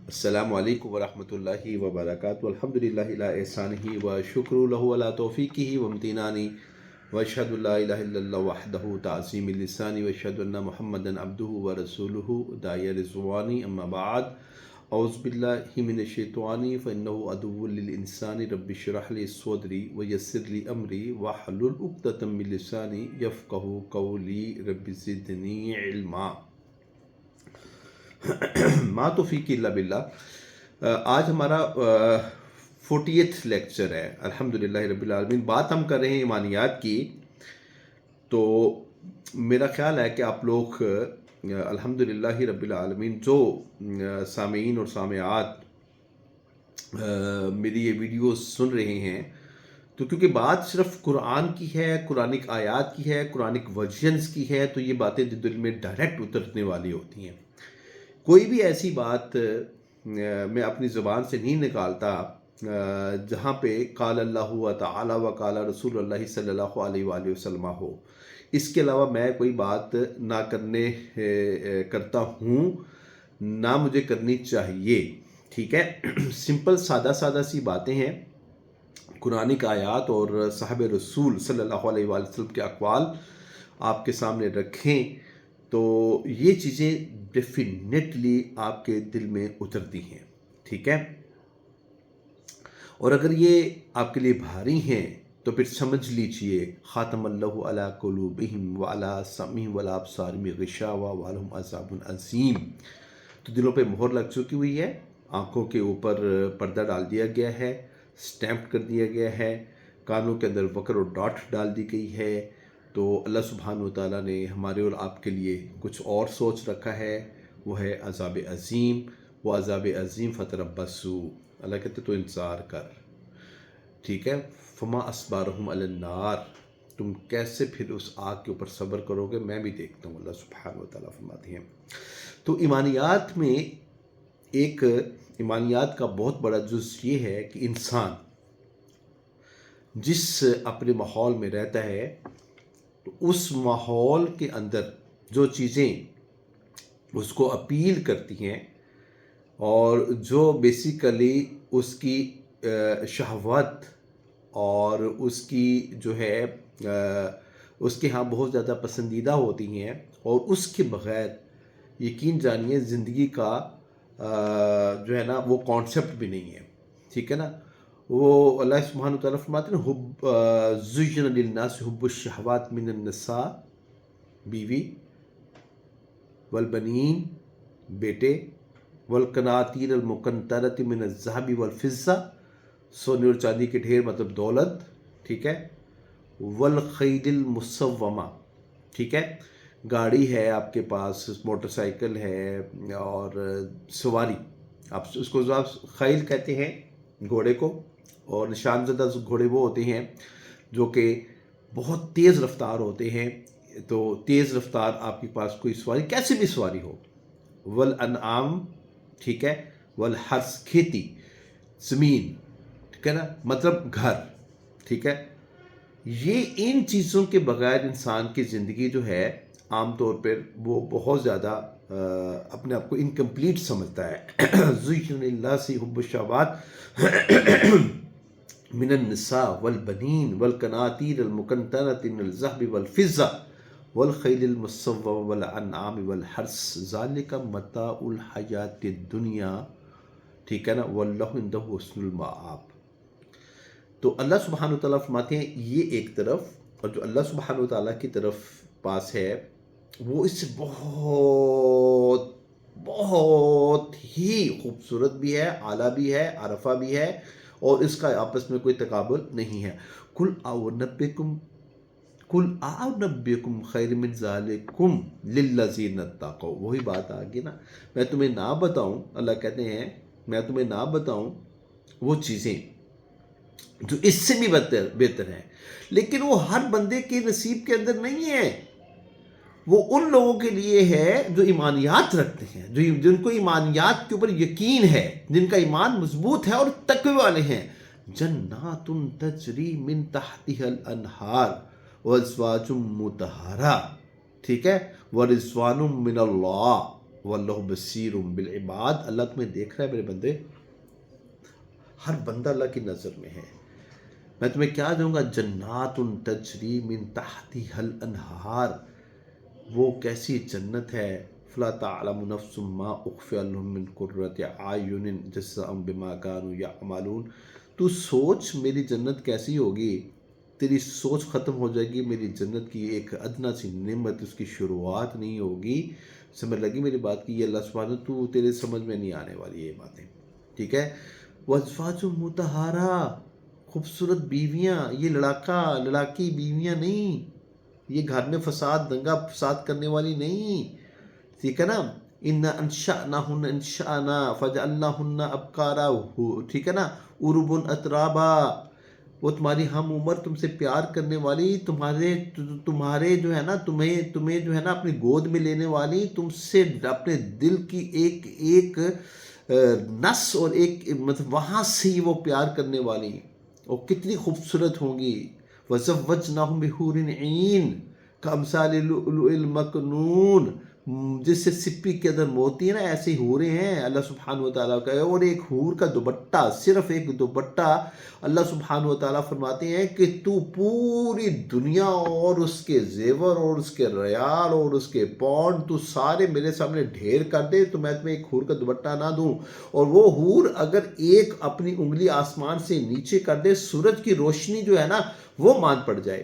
السلام علیکم ورحمۃ اللہ وبرکاتہ الحمد للہ علی احسانہ و شکر لہ علی توفیقہ و امتنانی و اشہد ان لا الہ الا اللہ وحدہ تعظیم اللسان و اشہد ان محمدا عبدہ و رسولہ داعی رضوانی اما بعد اعوذ باللہ من الشیطان فانہ عدو للانسان رب اشرح لی صدری ویسر لی امری واحلل عقدۃ من لسانی یفقہوا قولی رب زدنی علما ما توفیق الا باللہ۔ آج ہمارا 40th لیکچر ہے الحمدللہ رب العالمین۔ بات ہم کر رہے ہیں ایمانیات کی، تو میرا خیال ہے کہ آپ لوگ الحمدللہ رب العالمین جو سامعین اور سامعات میری یہ ویڈیوز سن رہے ہیں، تو کیونکہ بات صرف قرآن کی ہے، قرآنک آیات کی ہے، قرآنک ورژنز کی ہے، تو یہ باتیں دل میں ڈائریکٹ اترنے والی ہوتی ہیں۔ کوئی بھی ایسی بات میں اپنی زبان سے نہیں نکالتا جہاں پہ قال اللہ تعالی و قال رسول اللہ صلی اللہ علیہ وآلہ وسلم ہو۔ اس کے علاوہ میں کوئی بات نہ کرتا ہوں، نہ مجھے کرنی چاہیے، ٹھیک ہے۔ سمپل سادہ سی باتیں ہیں، قرآنک آیات اور صحابہ رسول صلی اللہ علیہ وآلہ وسلم کے اقوال آپ کے سامنے رکھیں تو یہ چیزیں ڈیفینیٹلی آپ کے دل میں اترتی ہیں، ٹھیک ہے۔ اور اگر یہ آپ کے لیے بھاری ہیں تو پھر سمجھ لیجئے خاتم اللہ علی قلوبہم وعلی سمعہم وعلی ابصارہم غشاوہ ولہم عذاب عظیم۔ تو دلوں پہ مہر لگ چکی ہوئی ہے، آنکھوں کے اوپر پردہ ڈال دیا گیا ہے، سٹیمپ کر دیا گیا ہے، کانوں کے اندر وکر و ڈاٹ ڈال دی گئی ہے۔ تو اللہ سبحانہ وتعالیٰ نے ہمارے اور آپ کے لیے کچھ اور سوچ رکھا ہے، وہ ہے عذاب عظیم۔ وہ عذاب عظیم فتربصوا، اللہ کہتے تو انتظار کر، ٹھیک ہے۔ فما اصبرہم علی النار، تم کیسے پھر اس آگ کے اوپر صبر کرو گے، میں بھی دیکھتا ہوں، اللہ سبحانہ وتعالیٰ فرماتے ہیں۔ تو ایمانیات میں ایمانیات کا بہت بڑا جز یہ ہے کہ انسان جس اپنے ماحول میں رہتا ہے تو اس ماحول کے اندر جو چیزیں اس کو اپیل کرتی ہیں اور جو بیسیکلی اس کی شہوت اور اس کی جو ہے اس کے ہاں بہت زیادہ پسندیدہ ہوتی ہیں، اور اس کے بغیر یقین جانیے زندگی کا جو ہے نا وہ کانسیپٹ بھی نہیں ہے، ٹھیک ہے نا۔ وہ اللہ سبحانہ وتعالیٰ فرماتے ہیں زُيِّنَ لِلنَّاسِ حُبُّ الشَّهَوَاتِ مِنَ النِّسَاءِ، بیوی، والبنین، بیٹے، والقناطیر المقنطرۃ من الذهب والفضہ، سونے اور چاندی کے ڈھیر مطلب دولت، ٹھیک ہے، والخیل المسومہ، ٹھیک ہے، گاڑی ہے آپ کے پاس، موٹر سائیکل ہے اور سواری، آپ اس کو خیل کہتے ہیں گھوڑے کو، اور نشان زدہ گھوڑے وہ ہوتے ہیں جو کہ بہت تیز رفتار ہوتے ہیں۔ تو تیز رفتار آپ کے پاس کوئی سواری کیسے بھی سواری ہو، والانعام، ٹھیک ہے، والحرث، کھیتی، زمین، ٹھیک ہے نا، مطلب گھر، ٹھیک ہے۔ یہ ان چیزوں کے بغیر انسان کی زندگی جو ہے عام طور پر وہ بہت زیادہ اپنے آپ کو انکمپلیٹ سمجھتا ہے۔ زُيِّنَ لِلنَّاسِ حُبُّ الشَّهَوَاتِ من النساء والبنین والقناطیر المقنطرۃ من الذهب والفضة والخیل المسومة والانعام والحرث ذلک متاع الحیاۃ الدنیا، ٹھیک ہے نا، واللہ عندہ حسن المآب۔ تو اللہ سبحانہ وتعالیٰ فرماتے ہیں یہ ایک طرف، اور جو اللہ سبحانہ وتعالیٰ کی طرف پاس ہے وہ اس سے بہت بہت ہی خوبصورت بھی ہے، اعلیٰ بھی ہے، عرفہ بھی ہے، اور اس کا آپس میں کوئی تقابل نہیں ہے۔ قُلْ أَنَبِّئُكُمْ خَيْرٍ مِّن ذَلِكُمْ لِلَّذِينَ اتَّقَوْا، وہی بات آگے نا، میں تمہیں نہ بتاؤں، اللہ کہتے ہیں میں تمہیں نہ بتاؤں وہ چیزیں جو اس سے بھی بہتر ہیں، لیکن وہ ہر بندے کے نصیب کے اندر نہیں ہے۔ وہ ان لوگوں کے لیے ہے جو ایمانیات رکھتے ہیں، جن کو ایمانیات کے اوپر یقین ہے، جن کا ایمان مضبوط ہے اور تقوی والے ہیں۔ جنات تجری من تحتها الانہار وازواج مطہرہ، ٹھیک ہے، ورضوان من اللہ واللہ بصیر بالعباد، اللہ تمہیں دیکھ رہا ہے میرے بندے، ہر بندہ اللہ کی نظر میں ہے۔ میں تمہیں کیا دوں گا، جنات تجری من تحتها الانہار، وہ کیسی جنت ہے، فلا تعلم نفس ما اخفی لهم من قرۃ اعین جزاء بما كانوا یعملون۔ تو سوچ میری جنت کیسی ہوگی، تیری سوچ ختم ہو جائے گی، میری جنت کی ایک ادنا سی نعمت، اس کی شروعات نہیں ہوگی۔ سمجھ لگی میری بات کی، یہ اللہ سبحانہ، تو تیرے سمجھ میں نہیں آنے والی یہ باتیں، ٹھیک ہے۔ وازواج مطہرہ، خوبصورت بیویاں، یہ لڑاکا لڑاکی بیویاں نہیں، یہ گھر میں فساد دنگا فساد کرنے والی نہیں، ٹھیک ہے نا۔ ان انشأناہن انشأنا فجعلناہن ابکارا، ٹھیک ہے نا، عربا اترابا، وہ تمہاری ہم عمر، تم سے پیار کرنے والی، تمہارے جو ہے نا، تمہیں جو ہے نا اپنی گود میں لینے والی، تم سے اپنے دل کی ایک ایک نس اور ایک مطلب وہاں سے ہی وہ پیار کرنے والی، اور کتنی خوبصورت ہوں گی۔ وَزَوَّجْنَاهُمْ بِحُورٍ عِينٍ كَأَمْثَالِ اللُّؤْلُؤِ الْمَكْنُونِ، جس سے سپی کے اندر موتی ہے نا، ایسے حوریں ہیں اللہ سبحانہ و تعالیٰ کا۔ اور ایک حور کا دوپٹہ، صرف ایک دوپٹہ، اللہ سبحانہ و تعالیٰ فرماتے ہیں کہ تو پوری دنیا اور اس کے زیور اور اس کے ریال اور اس کے پونڈ تو سارے میرے سامنے ڈھیر کر دے تو میں تمہیں ایک حور کا دوپٹہ نہ دوں۔ اور وہ حور اگر ایک اپنی انگلی آسمان سے نیچے کر دے، سورج کی روشنی جو ہے نا وہ مان پڑ جائے،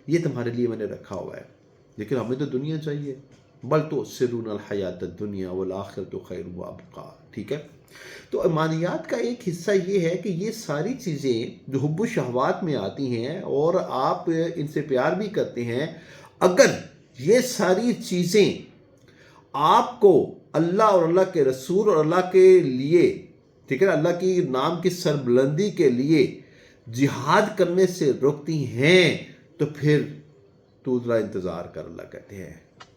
یہ تمہارے لیے میں نے رکھا ہوا ہے۔ لیکن ہمیں تو دنیا چاہیے، بل تؤثرون الحیات الدنیا والآخرۃ خیر وابقیٰ، ٹھیک ہے۔ تو ایمانیات کا ایک حصہ یہ ہے کہ یہ ساری چیزیں جو حب و شہوات میں آتی ہیں اور آپ ان سے پیار بھی کرتے ہیں، اگر یہ ساری چیزیں آپ کو اللہ اور اللہ کے رسول اور اللہ کے لیے، ٹھیک ہے نا، اللہ کی نام کی سربلندی کے لیے جہاد کرنے سے روکتی ہیں، تو پھر تو ذرا انتظار کر، اللہ کہتے ہیں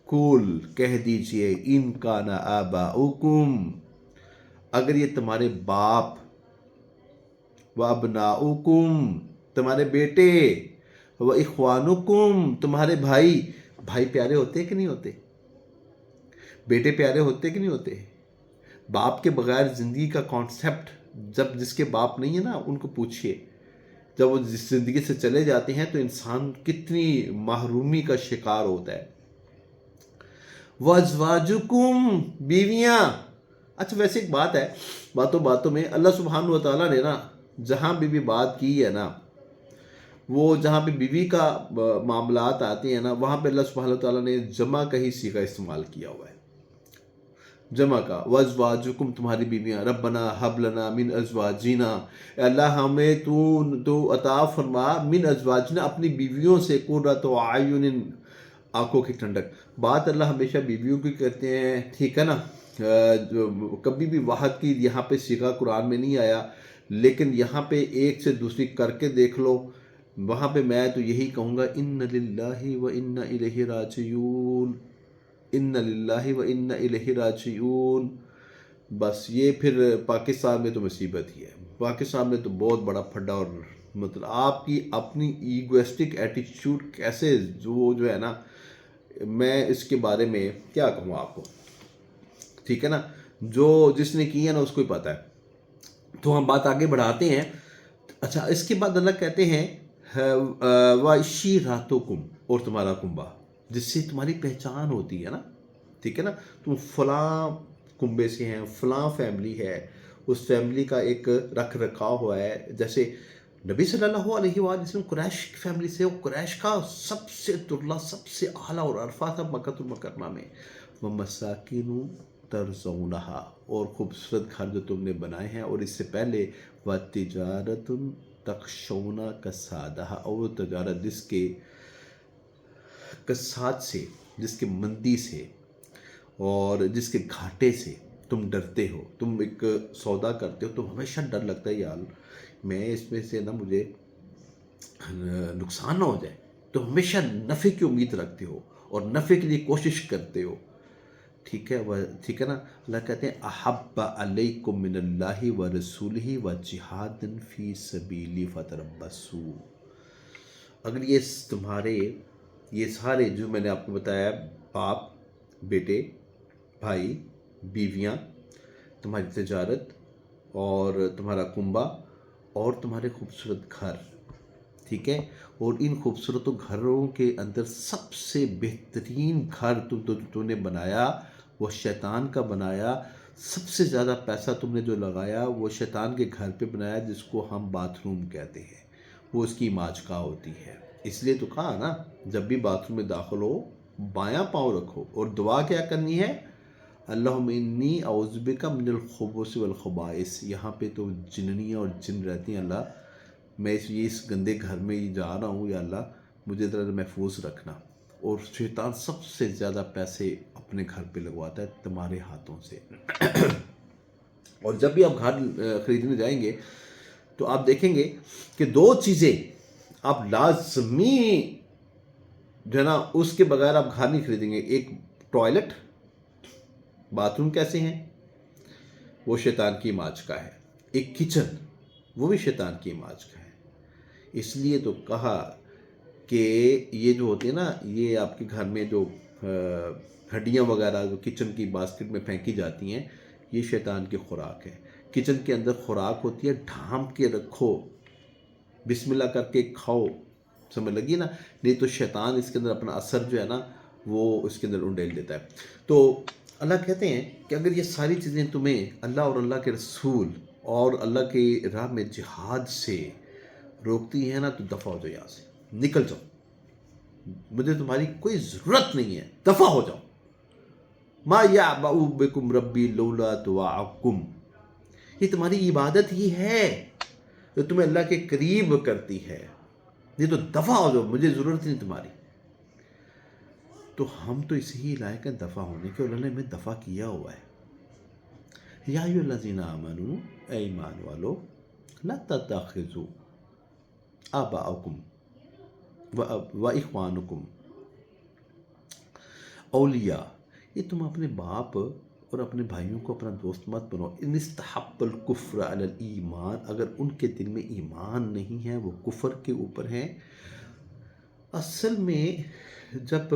کل کہہ دیجئے ان کان آباؤکم، اگر یہ تمہارے باپ، و ابناؤکم تمہارے بیٹے، و اخوانکم تمہارے بھائی پیارے ہوتے ہیں کہ نہیں ہوتے، بیٹے پیارے ہوتے کہ نہیں ہوتے، باپ کے بغیر زندگی کا کانسیپٹ، جب جس کے باپ نہیں ہے نا ان کو پوچھئے، جب وہ جس زندگی سے چلے جاتے ہیں تو انسان کتنی محرومی کا شکار ہوتا ہے۔ وازواجکم بیویاں، اچھا ویسے ایک بات ہے، باتوں میں اللہ سبحانہ و تعالیٰ نے نا جہاں بھی بات کی ہے نا، وہ جہاں پہ بیوی کا معاملات آتے ہیں نا، وہاں پہ اللہ سبحانہ و تعالیٰ نے جمع کا ہی صیغہ استعمال کیا ہوا ہے، جمع کا۔ وازواجکم تمہاری بیویاں، ربنا ہب لنا من ازواجنا، اللہ ہمیں تو عطا فرما، من ازواجنا اپنی بیویوں سے، قرۃ اعین آنکھوں کی ٹھنڈک۔ بات اللہ ہمیشہ بیویوں کی کرتے ہیں، ٹھیک ہے نا، کبھی بھی واحد کی یہاں پہ صیغہ قرآن میں نہیں آیا، لیکن یہاں پہ ایک سے دوسری کر کے دیکھ لو، وہاں پہ میں تو یہی کہوں گا ان للہ و انا الیہ راجعون، ان للہ و انا الیہ راجعون۔ بس یہ پھر پاکستان میں تو مصیبت ہی ہے، پاکستان میں تو بہت بڑا پھڈا، اور مطلب آپ کی اپنی ایگوسٹک ایٹیچیوڈ کیسے جو ہے نا، میں اس کے بارے میں کیا کہوں آپ کو، ٹھیک ہے نا، جو جس نے کی ہے نا اس کو ہی پتہ ہے۔ تو ہم بات آگے بڑھاتے ہیں۔ اچھا اس کے بعد اللہ کہتے ہیں وَعِشِيرَتُكُمْ، اور تمہارا کنبہ جس سے تمہاری پہچان ہوتی ہے نا، ٹھیک ہے نا، تم فلاں کنبے سے ہیں، فلاں فیملی ہے، اس فیملی کا ایک رکھ رکھاؤ ہوا ہے۔ جیسے نبی صلی اللہ علیہ وآلہ وسلم قریش کی فیملی سے، وہ قریش کا سب سے درلا، سب سے اعلیٰ اور عرفہ تھا مکہ المکرمہ میں۔ وَمَسَاكِنُ تَرْضَوْنَهَا، اور خوبصورت گھر جو تم نے بنائے ہیں، اور اس سے پہلے وَتِجَارَةٌ تَخْشَوْنَ كَسَادَهَا، اور وہ تجارت جس کے کساد سے، جس کے مندی سے اور جس کے گھاٹے سے تم ڈرتے ہو، تم ایک سودا کرتے ہو تو ہمیشہ ڈر لگتا ہے یار میں اس میں سے نا مجھے نقصان نہ ہو جائے، تو ہمیشہ نفع کی امید رکھتے ہو اور نفع کے لیے کوشش کرتے ہو، ٹھیک ہے ٹھیک ہے نا۔ اللہ کہتے ہیں احب علیکم من اللہ و رسولہ و جہاد فی سبیلی فتربصوا، اگر یہ تمہارے یہ سارے جو میں نے آپ کو بتایا، باپ، بیٹے، بھائی، بیویاں، تمہاری تجارت اور تمہارا کنبہ اور تمہارے خوبصورت گھر، ٹھیک ہے؟ اور ان خوبصورت گھروں کے اندر سب سے بہترین گھر تو نے بنایا وہ شیطان کا بنایا، سب سے زیادہ پیسہ تم نے جو لگایا وہ شیطان کے گھر پہ بنایا، جس کو ہم باتھ روم کہتے ہیں، وہ اس کی ماجکا ہوتی ہے۔ اس لیے تو کہا نا، جب بھی باتھ روم میں داخل ہو بایاں پاؤں رکھو اور دعا کیا کرنی ہے؟ اللہم انی اعوذ بک من الخبث والخبائث۔ یہاں پہ تو جننیاں اور جن رہتی ہیں، اللہ میں اس گندے گھر میں جا رہا ہوں، یا اللہ مجھے ذرا محفوظ رکھنا۔ اور شیطان سب سے زیادہ پیسے اپنے گھر پہ لگواتا ہے تمہارے ہاتھوں سے۔ اور جب بھی آپ گھر خریدنے جائیں گے تو آپ دیکھیں گے کہ دو چیزیں آپ لازمی جو ہے نا اس کے بغیر آپ گھر نہیں خریدیں گے۔ ایک ٹوائلٹ، باتھ روم کیسے ہیں، وہ شیطان کی ماج کا ہے۔ ایک کچن، وہ بھی شیطان کی ماج کا ہے۔ اس لیے تو کہا کہ یہ جو ہوتے ہیں نا، یہ آپ کے گھر میں جو ہڈیاں وغیرہ جو کچن کی باسکٹ میں پھینکی جاتی ہیں، یہ شیطان کی خوراک ہے۔ کچن کے اندر خوراک ہوتی ہے، ڈھانپ کے رکھو، بسم اللہ کر کے کھاؤ، سمجھ لگی نا؟ نہیں تو شیطان اس کے اندر اپنا اثر جو ہے نا وہ اس کے اندر انڈیل دیتا ہے۔ تو اللہ کہتے ہیں کہ اگر یہ ساری چیزیں تمہیں اللہ اور اللہ کے رسول اور اللہ کی راہ میں جہاد سے روکتی ہیں نا، تو دفع ہو جاؤ، یہاں سے نکل جاؤ، مجھے تمہاری کوئی ضرورت نہیں ہے، دفع ہو جاؤ۔ ما یعبأ بکم ربی لولا دعاءکم، یہ تمہاری عبادت ہی ہے جو تمہیں اللہ کے قریب کرتی ہے، یہ تو دفع ہو جاؤ، مجھے ضرورت نہیں تمہاری۔ تو ہم تو اسی ہی لائق ہیں دفع ہونے کے، اللہ نے ہمیں دفع کیا ہوا ہے۔ یا ایھا الذین آمنوا، اے ایمان والو، لا تتخذوا آباءکم و اخوانکم اولیاء، یہ تم اپنے باپ اور اپنے بھائیوں کو اپنا دوست مت بنو، ان استحب الکفر علی الایمان، اگر ان کے دل میں ایمان نہیں ہے، وہ کفر کے اوپر ہیں۔ اصل میں جب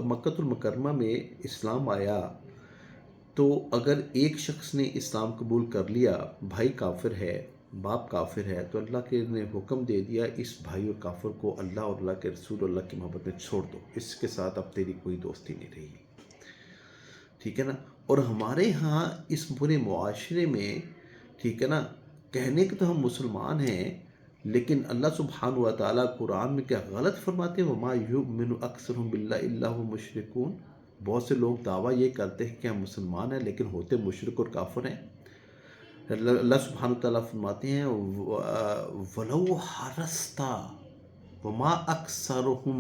مکہ المکرمہ میں اسلام آیا تو اگر ایک شخص نے اسلام قبول کر لیا، بھائی کافر ہے، باپ کافر ہے، تو اللہ کے نے حکم دے دیا اس بھائی اور کافر کو اللہ اور اللہ کے رسول اور اللہ کی محبت میں چھوڑ دو، اس کے ساتھ اب تیری کوئی دوستی نہیں رہی، ٹھیک ہے نا؟ اور ہمارے ہاں اس پورے معاشرے میں، ٹھیک ہے نا، کہنے کہ تو ہم مسلمان ہیں، لیکن اللہ سبحانہ و تعالیٰ قرآن میں کیا غلط فرماتے ہیں؟ وَمَا يُؤْمِنُ أَكْثَرُهُم بِاللَّهِ إِلَّا هُمْ مُشْرِكُونَ۔ بہت سے لوگ دعویٰ یہ کرتے ہیں کہ ہم مسلمان ہیں، لیکن ہوتے مشرک اور کافر ہیں۔ اللہ سبحانہ و تعالیٰ فرماتے ہیں وَلَوْ حَرَصْتَ وَمَا أَكْثَرُهُمْ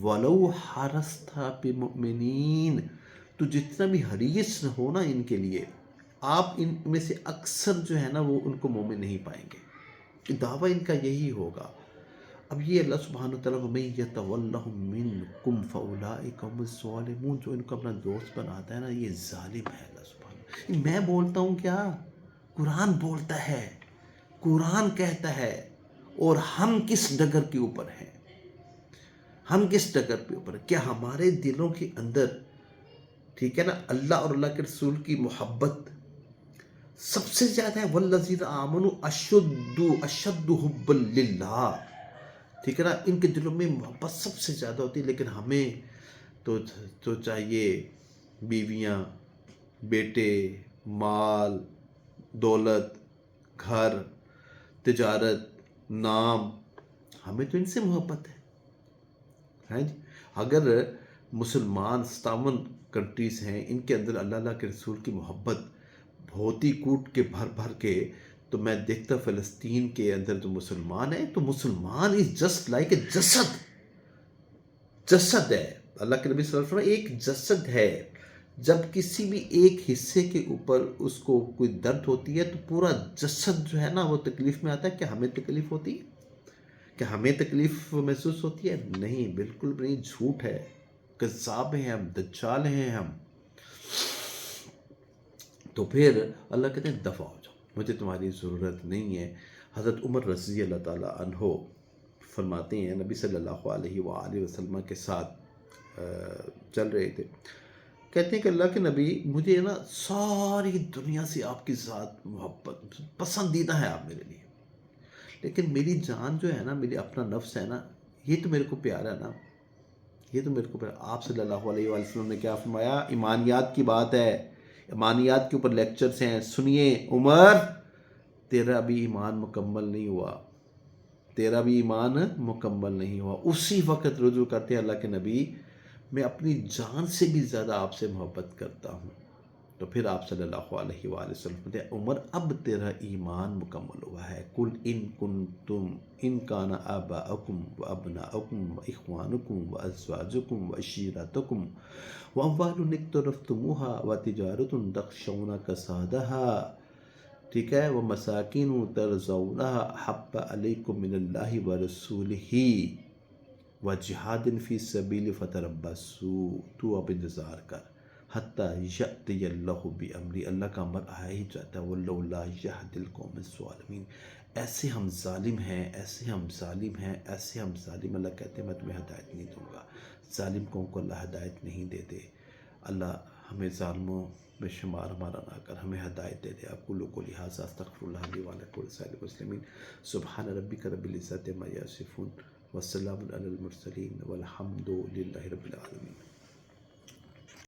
وَلَوْ حَرَصْتَ بِمُؤْمِنِينَ، تو جتنا بھی حریص ہو نا ان کے لیے، آپ ان میں سے اکثر جو ہے نا وہ ان کو مومن نہیں پائیں گے، کہ دعویٰ ان کا یہی ہوگا۔ اب یہ اللہ سبحانہ وتعالیٰ وَمَن يَتَوَلَّهُم مِّنكُمْ فَأُولَٰئِكَ هُمُ الظَّالِمُونَ، جو ان کو اپنا دوست بناتا ہے نا، یہ ظالم ہے۔ اللہ سبحانہ، میں بولتا ہوں کیا؟ قرآن بولتا ہے، قرآن کہتا ہے، اور ہم کس ڈگر کے اوپر ہیں؟ ہم کس ڈگر کے اوپر ہیں؟ کیا ہمارے دلوں کے اندر، ٹھیک ہے نا، اللہ اور اللہ کے رسول کی محبت سب سے زیادہ ہے؟ وَالَّذِينَ آمَنُوا أَشَدُّ حُبًّا لِلَّهِ، ٹھیک ہے نا، ان کے دلوں میں محبت سب سے زیادہ ہوتی ہے، لیکن ہمیں تو چاہیے بیویاں، بیٹے، مال، دولت، گھر، تجارت، نام، ہمیں تو ان سے محبت ہے جی۔ اگر مسلمان 57 کنٹریز ہیں، ان کے اندر اللہ کے رسول کی محبت بھوتی کوٹ کے بھر بھر کے، تو میں دیکھتا فلسطین کے اندر جو مسلمان ہیں، تو مسلمان از جسٹ لائک اے جسد ہے۔ اللہ کے نبی صلی اللہ علیہ وسلم ایک جسد ہے، جب کسی بھی ایک حصے کے اوپر اس کو کوئی درد ہوتی ہے تو پورا جسد جو ہے نا وہ تکلیف میں آتا ہے۔ کیا ہمیں تکلیف ہوتی ہے؟ کیا ہمیں تکلیف محسوس ہوتی ہے؟ نہیں، بالکل نہیں، جھوٹ ہے، کذاب ہیں ہم، دجال ہیں ہم۔ تو پھر اللہ کہتے ہیں دفع ہو جاؤ، مجھے تمہاری ضرورت نہیں ہے۔ حضرت عمر رضی اللہ تعالیٰ عنہ فرماتے ہیں، نبی صلی اللہ علیہ وآلہ وسلم کے ساتھ چل رہے تھے، کہتے ہیں کہ اللہ کے نبی مجھے نا ساری دنیا سے آپ کی ذات محبت پسندیدہ ہے آپ میرے لیے، لیکن میری جان جو ہے نا، میری اپنا نفس ہے نا، یہ تو میرے کو پیارا ہے نا، یہ تو میرے کو پیارا۔ آپ صلی اللہ علیہ وآلہ وسلم نے کیا فرمایا؟ ایمانیات کی بات ہے، ایمانیات کے اوپر لیکچرز ہیں، سنیے عمر، تیرا بھی ایمان مکمل نہیں ہوا، تیرا بھی ایمان مکمل نہیں ہوا۔ اسی وقت رجوع کرتے ہیں اللہ کے نبی، میں اپنی جان سے بھی زیادہ آپ سے محبت کرتا ہوں۔ تو پھر آپ صلی اللہ علیہ وآلہ وسلم کہتے ہیں عمر اب تیرا ایمان مکمل ہوا ہے۔ قل ان کنتم ان کان آباءکم وابناءکم واخوانکم وازواجکم وعشیرتکم واموال اقترفتموها وتجارت تخشون کسادها، ٹھیک ہے، ومساکین ترضونها احب علیکم من اللہ ورسولہ وجہاد فی سبیل فتربصوا، تو اب انتظار کر حتیٰ یأتی اللہ بامری، اللہ کا امر آیا ہی جاتا ہے، واللہ لا یہدی القوم الظالمین۔ ایسے ہم ظالم ہیں، ایسے ہم ظالم ہیں، ایسے ہم ظالم، اللہ کہتے ہیں میں تمہیں ہدایت نہیں دوں گا۔ ظالم قوم کو اللہ ہدایت نہیں دیتے۔ اللہ ہمیں ظالموں میں شمار ہمارا نہ کر، ہمیں ہدایت دے دے۔ اقول قولی ھذا استغفر اللہ لی ولکم ولسائر المسلمین۔ سبحان ربک رب العزۃ عما یصفون وسلام علی المرسلین والحمد للہ رب العالمین۔